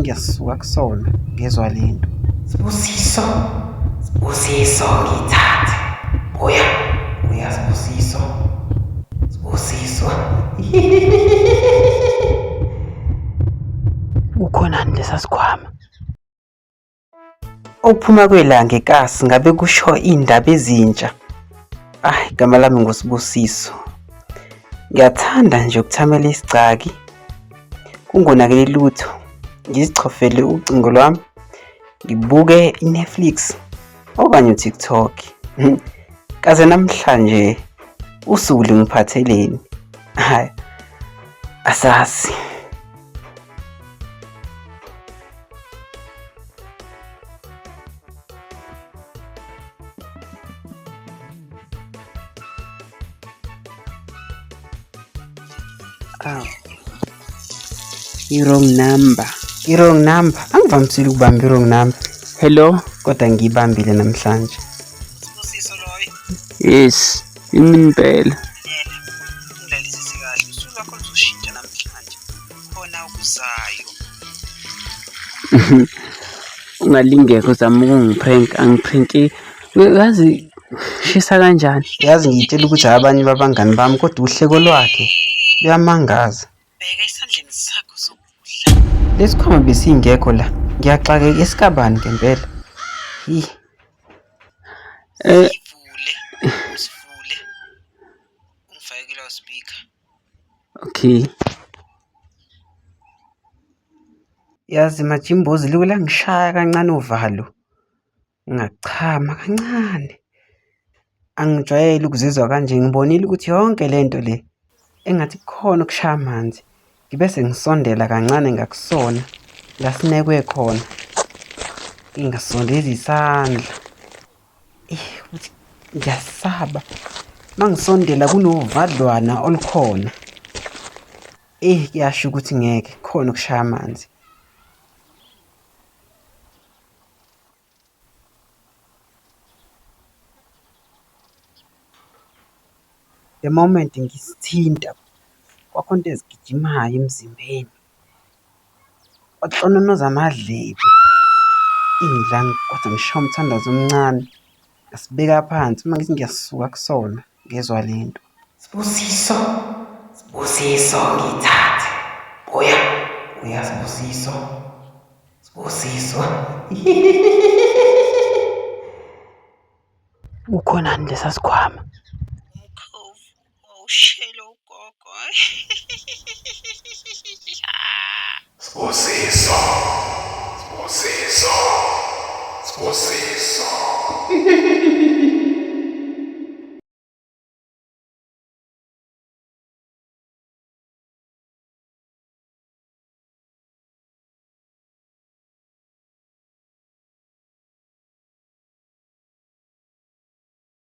ngiyasuka kusona ngezwa lento. Sibusiso, Sibusiso ngithathe. Buya, buya Sibusiso. Sibusiso. Ukhonani lesa sikhwama? Ukuphuma kwelanga ekasi ngabe kusho indaba ezintsha. Igama lami nguSibusiso. Ngiyathanda nje ukuthamela isigcaki. Kungonakeli lutho. Ngizichofele ucingo lwami. Ngibuke iNetflix okanye uTikTok. Kaze namhlanje usuku lingiphatheleni. Asazi. I-wrong number. Angivamisile ukubamba i-wrong number. Hello. Kodwa ngiyibambile namhlanje. Sibusiso loyo. Yes, yini impela. Ungidlalisise kahle. Usuku lwakho luzoshintsha namhlanje. Khona okuzayo. Ungalingeka uzama ukungiprank, angipranki. Yazi shisa kanjani? Yazi ngiyitshela ukuthi abanye babangani bami kodwa uhleko lwakhe luyamangaza. Bheka esandleni sakho sokudla. Lesikhwama besingekho la. Ngiyaxakeka esikabani ngempela. Usivule. Ungifakile loudspeaker. Okay. Yazi majimbozi lula ngishaya kancane uvalo. Ngachama kancane. Angijwayele ukuzizwa kanje, ngibonile ukuthi yonke lento le engathi kukhona ukushaya amanzi. Ngibe sengisondela kancane ngakusona la sinekwe khona. Ngingasondezi isandla. Ukuthi ngiyasaba. Mangisondela kunovadlwana olukhona. Kuyasho ukuthi ngeke khona ukushaya amanzi. The moment ngisithinta kwakhona into ezigijimayo emzimbeni. Kwaxononoza amadlebe. Ingidla kodwa ngishaya umthandazo omncane. Ngasibeka phansi uma ngithi ngiyasuka kusona ngezwa lento. Sibusiso, Sibusiso ngithathe. Buya, buya Sibusiso. Sibusiso. Ukhonani lesa sikhwama? Umkhovu wawushelo ugogo. Sibusiso.